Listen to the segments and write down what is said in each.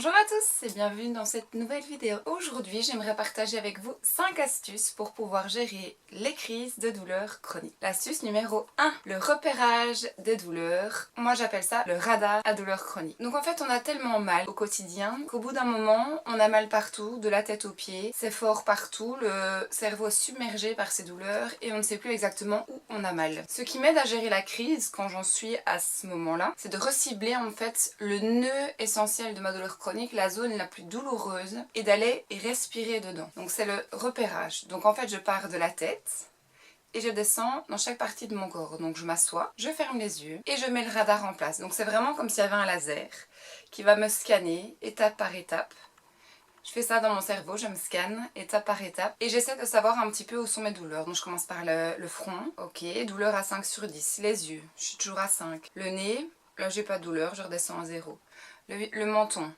Bonjour à tous et bienvenue dans cette nouvelle vidéo. Aujourd'hui, j'aimerais partager avec vous 5 astuces pour pouvoir gérer les crises de douleurs chroniques. L'astuce numéro 1, le repérage des douleurs. Moi, j'appelle ça le radar à douleurs chroniques. Donc en fait, on a tellement mal au quotidien qu'au bout d'un moment, on a mal partout, de la tête aux pieds, c'est fort partout, le cerveau est submergé par ces douleurs et on ne sait plus exactement où on a mal. Ce qui m'aide à gérer la crise quand j'en suis à ce moment-là, c'est de recibler en fait le nœud essentiel de ma douleur chronique, la zone la plus douloureuse, et d'aller y respirer dedans. Donc c'est le repérage. Donc en fait je pars de la tête et je descends dans chaque partie de mon corps. Donc je m'assois, je ferme les yeux et je mets le radar en place. Donc c'est vraiment comme s'il y avait un laser qui va me scanner étape par étape. Je fais ça dans mon cerveau, je me scanne étape par étape et j'essaie de savoir un petit peu où sont mes douleurs. Donc je commence par le front, ok, douleur à 5 sur 10, les yeux, je suis toujours à 5. Le nez, là j'ai pas de douleur, je redescends à 0. Le menton,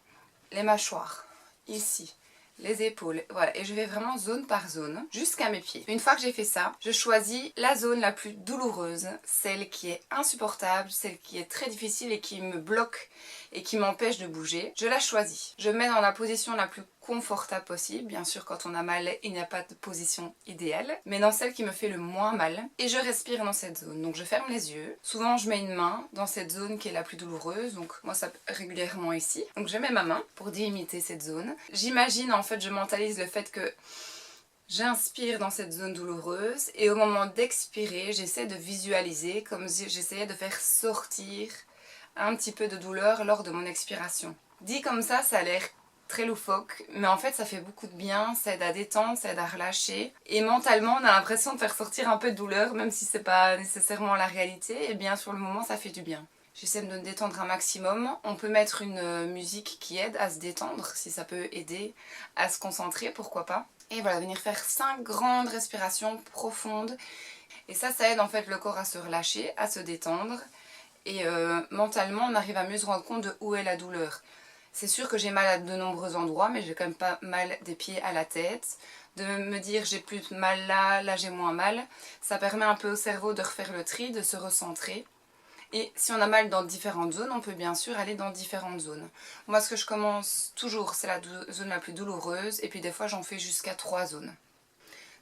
les mâchoires, ici, les épaules, voilà, et je vais vraiment zone par zone jusqu'à mes pieds. Une fois que j'ai fait ça, je choisis la zone la plus douloureuse, celle qui est insupportable, celle qui est très difficile et qui me bloque et qui m'empêche de bouger. Je la choisis. Je mets dans la position la plus confortable possible. Bien sûr, quand on a mal, il n'y a pas de position idéale, mais dans celle qui me fait le moins mal. Et je respire dans cette zone. Donc je ferme les yeux. Souvent, je mets une main dans cette zone qui est la plus douloureuse. Donc moi, ça régulièrement ici. Donc je mets ma main pour délimiter cette zone. J'imagine, en fait, je mentalise le fait que j'inspire dans cette zone douloureuse et au moment d'expirer, j'essaie de visualiser comme si j'essayais de faire sortir un petit peu de douleur lors de mon expiration. Dit comme ça a l'air très loufoque, mais en fait ça fait beaucoup de bien, ça aide à détendre, ça aide à relâcher. Et mentalement on a l'impression de faire sortir un peu de douleur, même si c'est pas nécessairement la réalité, et bien sur le moment ça fait du bien. J'essaie de me détendre un maximum. On peut mettre une musique qui aide à se détendre, si ça peut aider à se concentrer, pourquoi pas. Et voilà, venir faire 5 grandes respirations profondes. Et ça aide en fait le corps à se relâcher, à se détendre. Et mentalement, on arrive à mieux se rendre compte de où est la douleur. C'est sûr que j'ai mal à de nombreux endroits, mais j'ai quand même pas mal des pieds à la tête. De me dire j'ai plus de mal là, là j'ai moins mal. Ça permet un peu au cerveau de refaire le tri, de se recentrer. Et si on a mal dans différentes zones, on peut bien sûr aller dans différentes zones. Moi, ce que je commence toujours, c'est la zone la plus douloureuse. Et puis des fois, j'en fais jusqu'à 3 zones.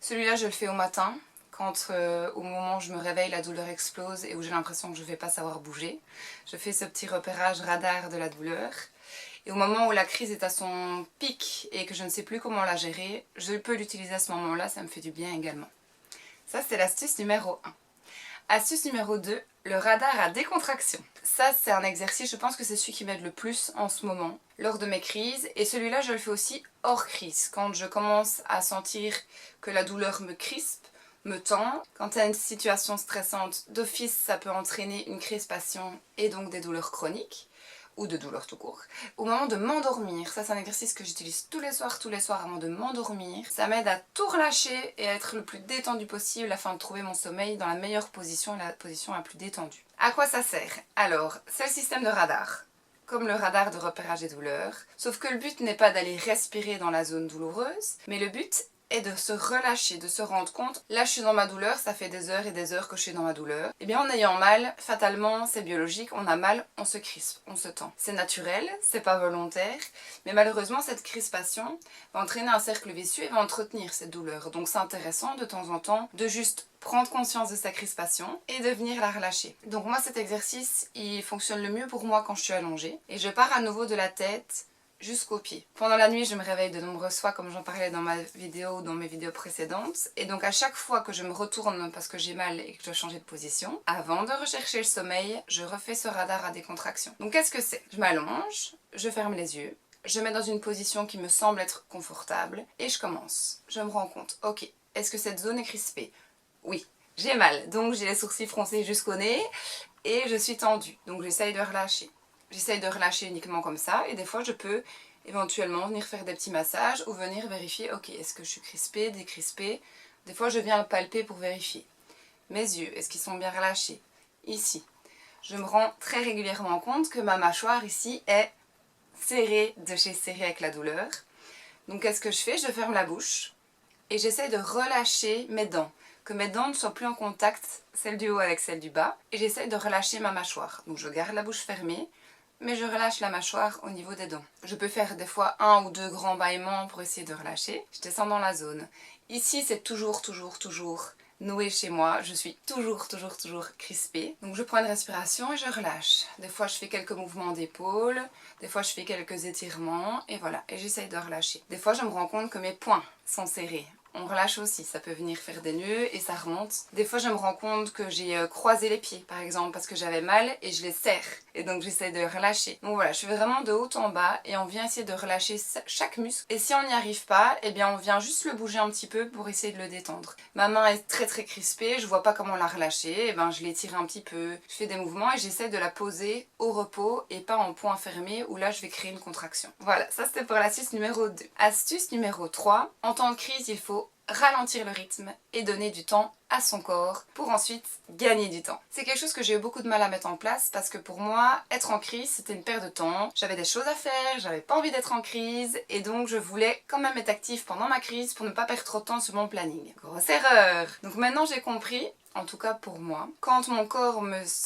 Celui-là, je le fais au matin. Quand au moment où je me réveille, la douleur explose et où j'ai l'impression que je ne vais pas savoir bouger. Je fais ce petit repérage radar de la douleur. Et au moment où la crise est à son pic et que je ne sais plus comment la gérer, je peux l'utiliser à ce moment-là, ça me fait du bien également. Ça, c'est l'astuce numéro 1. Astuce numéro 2, le radar à décontraction. Ça, c'est un exercice, je pense que c'est celui qui m'aide le plus en ce moment, lors de mes crises. Et celui-là, je le fais aussi hors crise, quand je commence à sentir que la douleur me crispe, me tend. Quand il y a une situation stressante, d'office, ça peut entraîner une crispation et donc des douleurs chroniques ou de douleurs tout court. Au moment de m'endormir, ça c'est un exercice que j'utilise tous les soirs avant de m'endormir. Ça m'aide à tout relâcher et à être le plus détendu possible afin de trouver mon sommeil dans la meilleure position, la position la plus détendue. À quoi ça sert? Alors, c'est le système de radar, comme le radar de repérage des douleurs, sauf que le but n'est pas d'aller respirer dans la zone douloureuse, mais le but est de se relâcher, de se rendre compte, là je suis dans ma douleur, ça fait des heures et des heures que je suis dans ma douleur. Et bien en ayant mal, fatalement, c'est biologique, on a mal, on se crispe, on se tend. C'est naturel, c'est pas volontaire, mais malheureusement cette crispation va entraîner un cercle vicieux et va entretenir cette douleur. Donc c'est intéressant de temps en temps de juste prendre conscience de sa crispation et de venir la relâcher. Donc moi cet exercice, il fonctionne le mieux pour moi quand je suis allongée. Et je pars à nouveau de la tête jusqu'aux pieds. Pendant la nuit, je me réveille de nombreuses fois, comme j'en parlais dans ma vidéo ou dans mes vidéos précédentes. Et donc à chaque fois que je me retourne parce que j'ai mal et que je dois changer de position, avant de rechercher le sommeil, je refais ce radar à décontraction. Donc qu'est-ce que c'est? Je m'allonge, je ferme les yeux, je mets dans une position qui me semble être confortable et je commence. Je me rends compte, ok, est-ce que cette zone est crispée? Oui, j'ai mal, donc j'ai les sourcils froncés jusqu'au nez et je suis tendue, donc j'essaye de relâcher. J'essaye de relâcher uniquement comme ça et des fois je peux éventuellement venir faire des petits massages ou venir vérifier, ok, est-ce que je suis crispée, décrispée. Des fois je viens palper pour vérifier. Mes yeux, est-ce qu'ils sont bien relâchés? Ici. Je me rends très régulièrement compte que ma mâchoire ici est serrée de chez serrée avec la douleur. Donc qu'est-ce que je fais? Je ferme la bouche et j'essaie de relâcher mes dents. Que mes dents ne soient plus en contact, celle du haut avec celle du bas. Et j'essaie de relâcher ma mâchoire. Donc je garde la bouche fermée. mais je relâche la mâchoire au niveau des dents. Je peux faire des fois 1 ou 2 grands bâillements pour essayer de relâcher. Je descends dans la zone. Ici, c'est toujours noué chez moi. Je suis toujours crispée. Donc je prends une respiration et je relâche. Des fois, je fais quelques mouvements d'épaule. Des fois, je fais quelques étirements. Et voilà, et j'essaye de relâcher. Des fois, je me rends compte que mes poings sont serrés. On relâche aussi, ça peut venir faire des nœuds et ça remonte. Des fois je me rends compte que j'ai croisé les pieds par exemple parce que j'avais mal et je les serre. Et donc j'essaie de relâcher. Donc voilà, je fais vraiment de haut en bas et on vient essayer de relâcher chaque muscle. Et si on n'y arrive pas, eh bien on vient juste le bouger un petit peu pour essayer de le détendre. Ma main est très crispée, je vois pas comment la relâcher. Et ben je l'étire un petit peu, je fais des mouvements et j'essaie de la poser au repos et pas en point fermé où là je vais créer une contraction. Voilà, ça c'était pour l'astuce numéro 2. Astuce numéro 3, en temps de crise il faut ralentir le rythme et donner du temps à son corps pour ensuite gagner du temps. C'est quelque chose que j'ai eu beaucoup de mal à mettre en place parce que pour moi, être en crise, c'était une perte de temps. J'avais des choses à faire, j'avais pas envie d'être en crise et donc je voulais quand même être active pendant ma crise pour ne pas perdre trop de temps sur mon planning. Grosse erreur! Donc maintenant j'ai compris, en tout cas pour moi, quand mon corps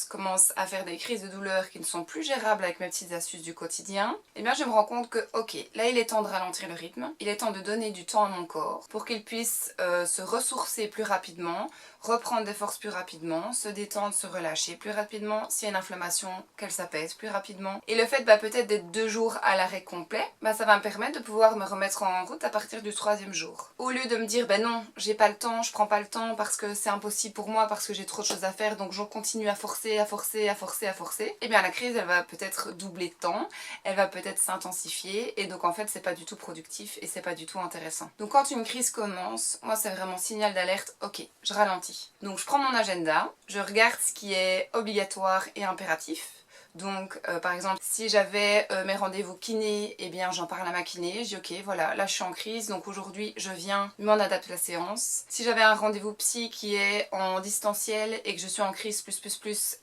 commence à faire des crises de douleur qui ne sont plus gérables avec mes petites astuces du quotidien, eh bien je me rends compte que ok, là il est temps de ralentir le rythme, il est temps de donner du temps à mon corps pour qu'il puisse se ressourcer plus rapidement, reprendre des forces plus rapidement, se détendre, se relâcher plus rapidement, s'il y a une inflammation, qu'elle s'apaise plus rapidement. Et le fait peut-être d'être 2 jours à l'arrêt complet, ça va me permettre de pouvoir me remettre en route à partir du 3e jour. Au lieu de me dire non, j'ai pas le temps, je prends pas le temps parce que c'est impossible pour moi, parce que j'ai trop de choses à faire, donc j'en continue à forcer, et bien la crise elle va peut-être doubler de temps, elle va peut-être s'intensifier, et donc en fait c'est pas du tout productif et c'est pas du tout intéressant. Donc quand une crise commence, moi c'est vraiment signal d'alerte, ok, je ralentis. Donc je prends mon agenda, je regarde ce qui est obligatoire et impératif. Donc par exemple si j'avais mes rendez-vous kiné, eh bien j'en parle à ma kiné, je dis ok voilà là je suis en crise donc aujourd'hui je viens m'en adapte la séance. Si j'avais un rendez-vous psy qui est en distanciel et que je suis en crise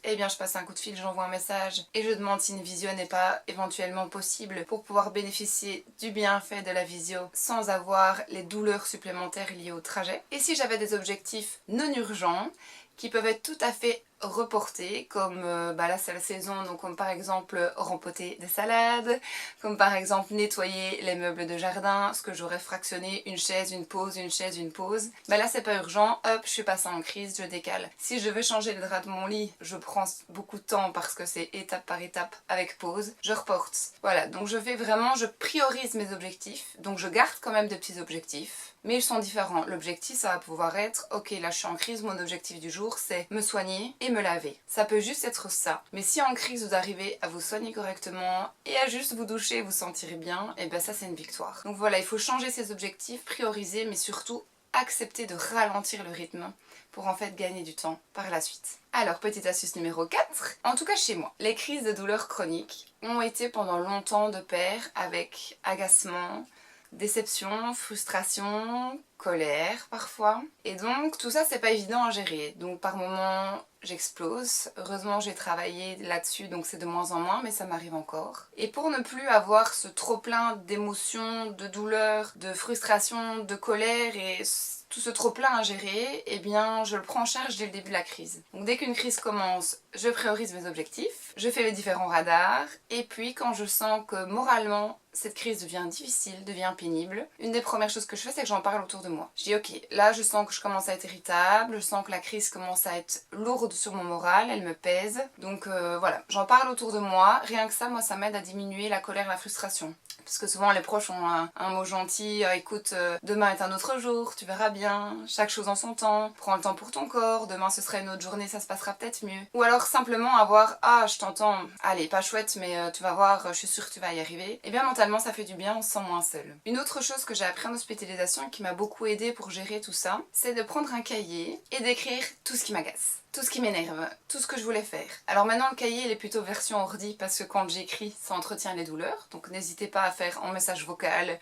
eh bien je passe un coup de fil, j'envoie un message et je demande si une visio n'est pas éventuellement possible pour pouvoir bénéficier du bienfait de la visio sans avoir les douleurs supplémentaires liées au trajet. Et si j'avais des objectifs non urgents qui peuvent être tout à fait reportés, comme là c'est la saison, donc comme par exemple rempoter des salades, comme par exemple nettoyer les meubles de jardin, ce que j'aurais fractionné, une chaise, une pause, une chaise, une pause. Là c'est pas urgent, hop, je suis passée en crise, je décale. Si je veux changer le drap de mon lit, je prends beaucoup de temps parce que c'est étape par étape avec pause, je reporte. Voilà, donc je fais vraiment, je priorise mes objectifs, donc je garde quand même des petits objectifs. Mais ils sont différents. L'objectif, ça va pouvoir être, ok, là je suis en crise, mon objectif du jour, c'est me soigner et me laver. Ça peut juste être ça. Mais si en crise, vous arrivez à vous soigner correctement et à juste vous doucher et vous sentir bien, et bien ça, c'est une victoire. Donc voilà, il faut changer ses objectifs, prioriser, mais surtout accepter de ralentir le rythme pour en fait gagner du temps par la suite. Alors, petite astuce numéro 4, en tout cas chez moi, les crises de douleur chronique ont été pendant longtemps de pair avec agacement, déception, frustration, colère parfois. Et donc tout ça c'est pas évident à gérer. Donc par moments j'explose. Heureusement j'ai travaillé là-dessus donc c'est de moins en moins mais ça m'arrive encore. Et pour ne plus avoir ce trop plein d'émotions, de douleur, de frustration, de colère et tout ce trop plein à gérer, eh bien je le prends en charge dès le début de la crise. Donc dès qu'une crise commence, je priorise mes objectifs, je fais les différents radars et puis quand je sens que moralement cette crise devient difficile, devient pénible, une des premières choses que je fais c'est que j'en parle autour de moi. Je dis ok, là je sens que je commence à être irritable, je sens que la crise commence à être lourde sur mon moral, elle me pèse. Donc voilà, j'en parle autour de moi, rien que ça, moi ça m'aide à diminuer la colère et la frustration. Parce que souvent les proches ont un mot gentil, écoute, demain est un autre jour, tu verras bien, chaque chose en son temps, prends le temps pour ton corps, demain ce sera une autre journée, ça se passera peut-être mieux. Ou alors simplement avoir, ah je t'entends, allez pas chouette mais tu vas voir, je suis sûre que tu vas y arriver. Et bien mentalement ça fait du bien, on se sent moins seul. Une autre chose que j'ai appris en hospitalisation et qui m'a beaucoup aidée pour gérer tout ça, c'est de prendre un cahier et d'écrire tout ce qui m'agace. Tout ce qui m'énerve, tout ce que je voulais faire. Alors maintenant le cahier il est plutôt version ordi parce que quand j'écris ça entretient les douleurs. Donc n'hésitez pas à faire en message vocal,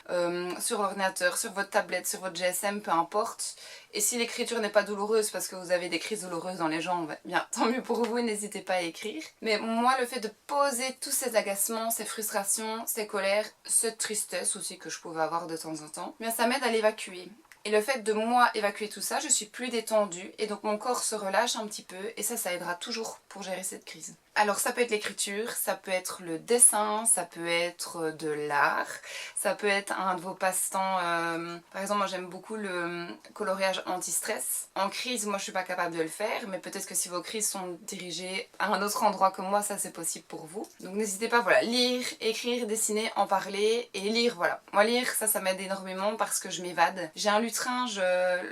sur l'ordinateur, sur votre tablette, sur votre GSM, peu importe. Et si l'écriture n'est pas douloureuse parce que vous avez des crises douloureuses dans les jambes, bien tant mieux pour vous, n'hésitez pas à écrire. Mais moi le fait de poser tous ces agacements, ces frustrations, ces colères, cette tristesse aussi que je pouvais avoir de temps en temps, bien ça m'aide à l'évacuer. Et le fait de moi évacuer tout ça, je suis plus détendue et donc mon corps se relâche un petit peu et ça aidera toujours pour gérer cette crise. Alors ça peut être l'écriture, ça peut être le dessin, ça peut être de l'art, ça peut être un de vos passe-temps. Par exemple, moi j'aime beaucoup le coloriage anti-stress. En crise, moi je suis pas capable de le faire, mais peut-être que si vos crises sont dirigées à un autre endroit que moi, ça c'est possible pour vous. Donc n'hésitez pas, voilà, lire, écrire, dessiner, en parler et lire, voilà. Moi lire, ça m'aide énormément parce que je m'évade. J'ai un lutrin, je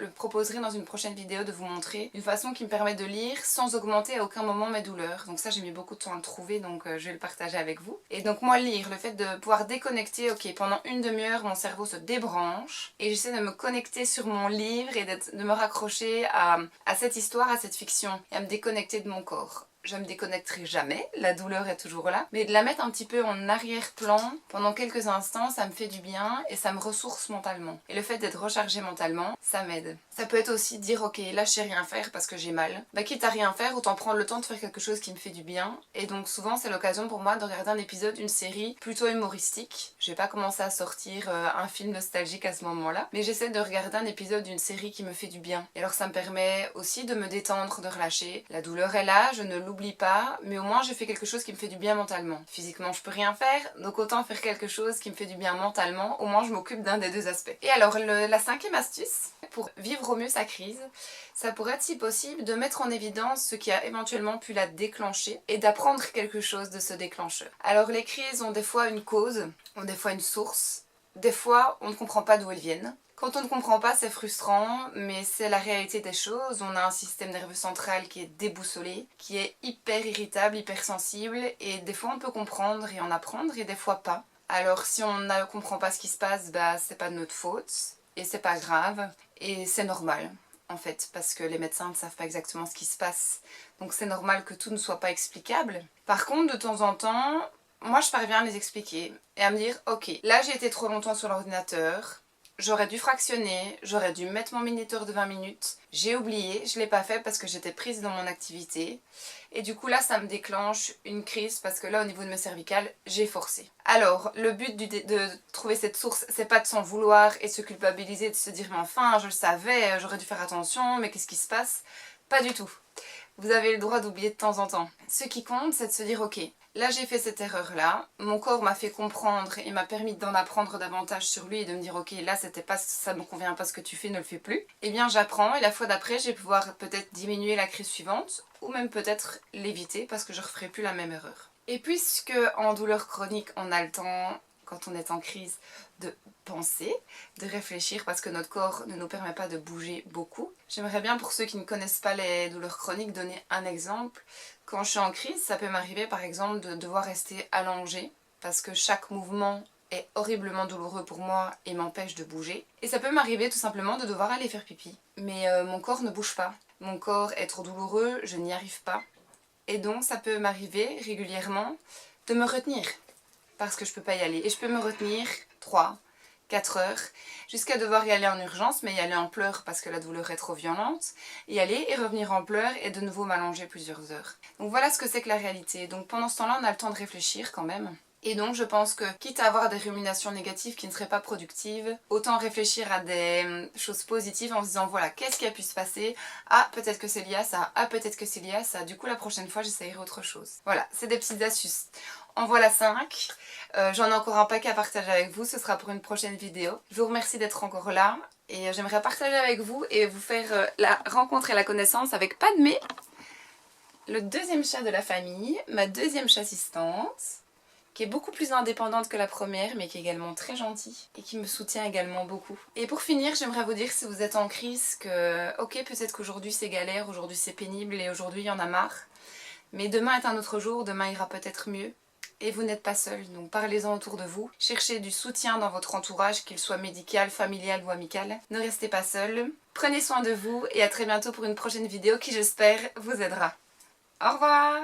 le proposerai dans une prochaine vidéo de vous montrer une façon qui me permet de lire sans augmenter à aucun moment mes douleurs. Donc ça j'ai mis beaucoup de temps à le trouver, donc je vais le partager avec vous. Et donc moi lire, le fait de pouvoir déconnecter, ok, pendant une demi-heure mon cerveau se débranche et j'essaie de me connecter sur mon livre et de me raccrocher à cette histoire, à cette fiction et à me déconnecter de mon corps. Je me déconnecterai jamais, la douleur est toujours là, mais de la mettre un petit peu en arrière-plan pendant quelques instants, ça me fait du bien et ça me ressource mentalement. Et le fait d'être rechargé mentalement, ça m'aide. Ça peut être aussi dire ok, là je sais rien faire parce que j'ai mal. Bah quitte à rien faire, autant prendre le temps de faire quelque chose qui me fait du bien. Et donc souvent c'est l'occasion pour moi de regarder un épisode, une série plutôt humoristique. Je vais pas commencer à sortir un film nostalgique à ce moment-là, mais j'essaie de regarder un épisode d'une série qui me fait du bien. Et alors ça me permet aussi de me détendre, de relâcher. La douleur est là, je ne l'oublie pas, mais au moins je fais quelque chose qui me fait du bien mentalement. Physiquement je peux rien faire, donc autant faire quelque chose qui me fait du bien mentalement, au moins je m'occupe d'un des deux aspects. Et alors la cinquième astuce, pour vivre au mieux sa crise, ça pourrait être si possible de mettre en évidence ce qui a éventuellement pu la déclencher et d'apprendre quelque chose de ce déclencheur. Alors les crises ont des fois une cause, ont des fois une source, des fois on ne comprend pas d'où elles viennent. Quand on ne comprend pas, c'est frustrant, mais c'est la réalité des choses. On a un système nerveux central qui est déboussolé, qui est hyper irritable, hyper sensible, et des fois on peut comprendre et en apprendre, et des fois pas. Alors si on ne comprend pas ce qui se passe, bah c'est pas de notre faute, et c'est pas grave, et c'est normal. En fait, parce que les médecins ne savent pas exactement ce qui se passe. Donc c'est normal que tout ne soit pas explicable. Par contre, de temps en temps, moi je parviens à les expliquer, et à me dire, ok, là j'ai été trop longtemps sur l'ordinateur, j'aurais dû fractionner, j'aurais dû mettre mon minuteur de 20 minutes. J'ai oublié, je ne l'ai pas fait parce que j'étais prise dans mon activité. Et du coup là, ça me déclenche une crise parce que là, au niveau de mes cervicales, j'ai forcé. Alors, le but de trouver cette source, c'est pas de s'en vouloir et de se culpabiliser, de se dire « mais enfin, je le savais, j'aurais dû faire attention, mais qu'est-ce qui se passe ?» Pas du tout. Vous avez le droit d'oublier de temps en temps. Ce qui compte, c'est de se dire « ok, là j'ai fait cette erreur-là, mon corps m'a fait comprendre et m'a permis d'en apprendre davantage sur lui et de me dire ok, là c'était pas, ça me convient pas ce que tu fais, ne le fais plus. » Eh bien j'apprends et la fois d'après, je vais pouvoir peut-être diminuer la crise suivante ou même peut-être l'éviter parce que je ne referai plus la même erreur. Et puisque en douleur chronique, on a le temps, quand on est en crise, de penser, de réfléchir parce que notre corps ne nous permet pas de bouger beaucoup. J'aimerais bien, pour ceux qui ne connaissent pas les douleurs chroniques, donner un exemple. Quand je suis en crise, ça peut m'arriver par exemple de devoir rester allongée parce que chaque mouvement est horriblement douloureux pour moi et m'empêche de bouger. Et ça peut m'arriver tout simplement de devoir aller faire pipi. Mais mon corps ne bouge pas. Mon corps est trop douloureux, je n'y arrive pas. Et donc ça peut m'arriver régulièrement de me retenir parce que je peux pas y aller. Et je peux me retenir 3, 4 heures, jusqu'à devoir y aller en urgence, mais y aller en pleurs parce que la douleur est trop violente, y aller et revenir en pleurs et de nouveau m'allonger plusieurs heures. Donc voilà ce que c'est que la réalité. Donc pendant ce temps-là, on a le temps de réfléchir quand même. Et donc je pense que, quitte à avoir des ruminations négatives qui ne seraient pas productives, autant réfléchir à des choses positives en se disant voilà, qu'est-ce qui a pu se passer? Ah, peut-être que c'est lié à ça, ah, peut-être que c'est lié à ça, du coup la prochaine fois j'essayerai autre chose. Voilà, c'est des petites astuces. En voilà 5. J'en ai encore un paquet à partager avec vous, ce sera pour une prochaine vidéo. Je vous remercie d'être encore là et j'aimerais partager avec vous et vous faire la rencontre et la connaissance avec Padmé, le deuxième chat de la famille, ma deuxième chassistante, qui est beaucoup plus indépendante que la première, mais qui est également très gentille et qui me soutient également beaucoup. Et pour finir, j'aimerais vous dire, si vous êtes en crise, que ok, peut-être qu'aujourd'hui c'est galère, aujourd'hui c'est pénible et aujourd'hui il y en a marre, mais demain est un autre jour, demain ira peut-être mieux. Et vous n'êtes pas seul, donc parlez-en autour de vous. Cherchez du soutien dans votre entourage, qu'il soit médical, familial ou amical. Ne restez pas seul. Prenez soin de vous et à très bientôt pour une prochaine vidéo qui, j'espère, vous aidera. Au revoir!